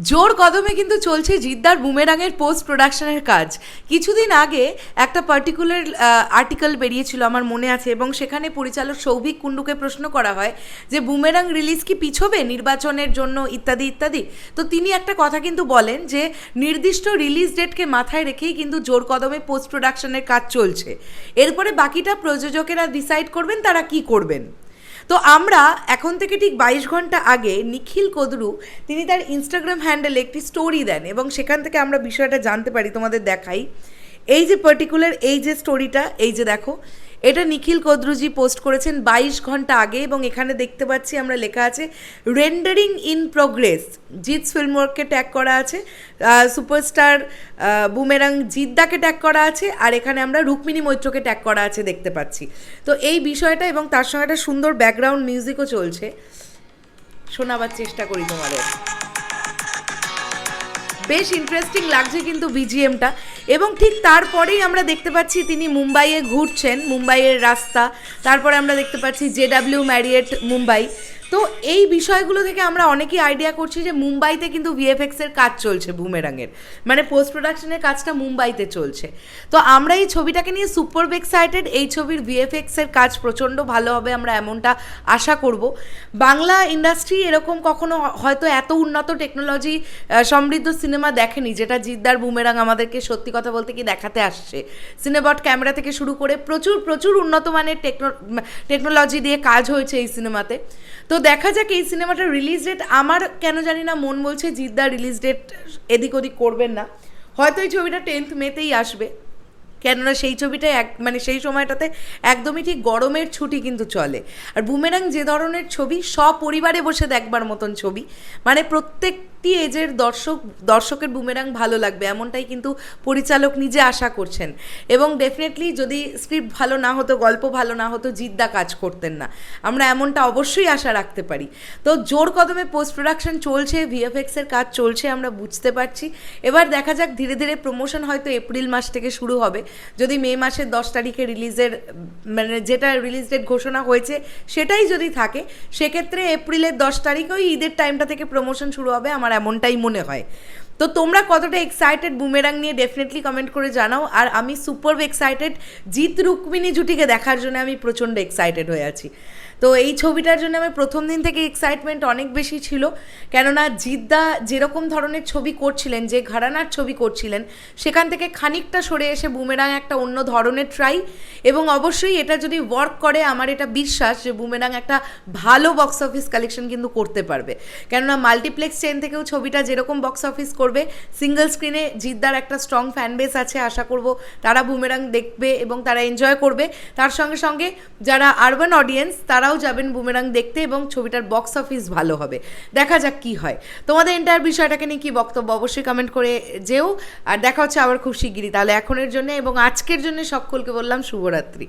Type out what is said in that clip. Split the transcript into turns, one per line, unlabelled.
জোর কদমে কিন্তু চলছে জিদ্দার বুমেরাংয়ের পোস্ট প্রোডাকশনের কাজ। কিছুদিন আগে একটা পার্টিকুলার আর্টিকেল বেরিয়েছিল আমার মনে আছে, এবং সেখানে পরিচালক সৌভিক কুণ্ডুকে প্রশ্ন করা হয় যে বুমেরাং রিলিজ কি পিছবে নির্বাচনের জন্য ইত্যাদি ইত্যাদি। তো তিনি একটা কথা কিন্তু বলেন যে নির্দিষ্ট রিলিজ ডেটকে মাথায় রেখেই কিন্তু জোর কদমে পোস্ট প্রোডাকশনের কাজ চলছে, এরপরে বাকিটা প্রযোজকেরা ডিসাইড করবেন তারা কি করবেন। তো আমরা এখন থেকে ঠিক 22 ঘন্টা আগে নিখিল কদরু তিনি তার ইনস্টাগ্রাম হ্যান্ডেলে একটি স্টোরি দেন, এবং সেখান থেকে আমরা বিষয়টা জানতে পারি। তোমাদের দেখাই এই যে পার্টিকুলার এই যে স্টোরিটা, এই যে দেখো, এটা নিখিল কদরুজি পোস্ট করেছেন 22 ঘন্টা আগে, এবং এখানে দেখতে পাচ্ছি আমরা লেখা আছে রেন্ডারিং ইন প্রোগ্রেস। জিৎস ফিল্মওয়ার্ককে ট্যাগ করা আছে, সুপারস্টার বুমেরাং জিদ্দাকে ট্যাগ করা আছে, আর এখানে আমরা রুক্মিণী মৈত্রকে ট্যাগ করা আছে দেখতে পাচ্ছি। তো এই বিষয়টা, এবং তার সঙ্গে একটা সুন্দর ব্যাকগ্রাউন্ড মিউজিকও চলছে, শোনাবার চেষ্টা করি তোমাদের। বেশ ইন্টারেস্টিং লাগছে কিন্তু বিজিএমটা। এবং ঠিক তারপরেই আমরা দেখতে পাচ্ছি তিনি মুম্বাইয়ে ঘুরছেন, মুম্বাইয়ের রাস্তা, তারপরে আমরা দেখতে পাচ্ছি জেডাব্লিউ ম্যারিয়েট মুম্বাই। তো এই বিষয়গুলো থেকে আমরা অনেকেই আইডিয়া করছি যে মুম্বাইতে কিন্তু ভিএফএক্সের কাজ চলছে বুমেরাংয়ের, মানে পোস্ট প্রোডাকশনের কাজটা মুম্বাইতে চলছে। তো আমরা এই ছবিটাকে নিয়ে সুপার এক্সাইটেড। এই ছবির ভিএফএক্সের কাজ প্রচণ্ড ভালো হবে, আমরা এমনটা আশা করব। বাংলা ইন্ডাস্ট্রি এরকম কখনো হয়তো এত উন্নত টেকনোলজি সমৃদ্ধ সিনেমা দেখেনি, যেটা জিদ্দার বুমেরাং আমাদেরকে সত্যি কথা বলতে কি দেখাতে আসছে। সিনেবট ক্যামেরা থেকে শুরু করে প্রচুর প্রচুর উন্নত মানের টেকনোলজি দিয়ে কাজ হয়েছে এই সিনেমাতে। তো দেখা যাক এই সিনেমাটার রিলিজ ডেট, আমার কেন জানি না মন বলছে জিদ্দার রিলিজ ডেট এদিক ওদিক করবেন না, হয়তো এই ছবিটা 10th মেতেই আসবে। কেননা সেই ছবিটাই মানে সেই সময়টাতে একদমই ঠিক গরমের ছুটি কিন্তু চলে। আর বুমেরাং যে ধরনের ছবি সপরিবারে বসে দেখবার মতন ছবি, মানে প্রত্যেকটি এজের দর্শকের বুমেরাং ভালো লাগবে এমনটাই কিন্তু পরিচালক নিজে আশা করছেন। এবং ডেফিনেটলি যদি স্ক্রিপ্ট ভালো না হতো, গল্প ভালো না হতো, জিদ্দা কাজ করতেন না, আমরা এমনটা অবশ্যই আশা রাখতে পারি। তো জোর কদমে পোস্ট প্রোডাকশন চলছে, ভিএফএক্সের কাজ চলছে, আমরা বুঝতে পারছি। এবার দেখা যাক, ধীরে ধীরে প্রমোশন হয়তো এপ্রিল মাস থেকে শুরু হবে। যদি মে মাসের 10 তারিখে রিলিজের মানে যেটা রিলিজ ডেট ঘোষণা হয়েছে সেটাই যদি থাকে, সেক্ষেত্রে এপ্রিলের 10 তারিখ ওই ঈদের টাইমটা থেকে প্রমোশন শুরু হবে, আমার এমনটাই মনে হয়। তো তোমরা কতটা এক্সাইটেড বুমেরাং নিয়ে ডেফিনেটলি কমেন্ট করে জানাও। আর আমি সুপার এক্সাইটেড জিৎ রুক্মিণী জুটিকে দেখার জন্য, আমি প্রচণ্ড এক্সাইটেড হয়ে আছি। তো এই ছবিটার জন্য আমার প্রথম দিন থেকে এক্সাইটমেন্ট অনেক বেশি ছিল, কেননা জিদ্দা যেরকম ধরনের ছবি করছিলেন, যে ঘরানার ছবি করছিলেন, সেখান থেকে খানিকটা সরে এসে বুমেরাং একটা অন্য ধরনের ট্রাই। এবং অবশ্যই এটা যদি ওয়ার্ক করে, আমার এটা বিশ্বাস যে বুমেরাং একটা ভালো বক্স অফিস কালেকশন কিন্তু করতে পারবে। কেননা মাল্টিপ্লেক্স চেন থেকেও ছবিটা যেরকম বক্স অফিস করবে, সিঙ্গল স্ক্রিনে জিদ্দার একটা স্ট্রং ফ্যান বেস আছে, আশা করব তারা বুমেরাং দেখবে এবং তারা এনজয় করবে। তার সঙ্গে সঙ্গে যারা আরবান অডিয়েন্স তারাও যাবেন বুমেরাং দেখতে, এবং ছবিটার বক্স অফিস ভালো হবে। দেখা যাক কি হয়। তোমাদের এন্টায়ার বিষয়টাকে নিয়ে কি বক্তব্য অবশ্যই কমেন্ট করে যেও। আর দেখা হচ্ছে আবার খুব শিগগিরই। তাহলে এখনের জন্য এবং আজকের জন্য সকলকে বললাম শুভরাত্রি।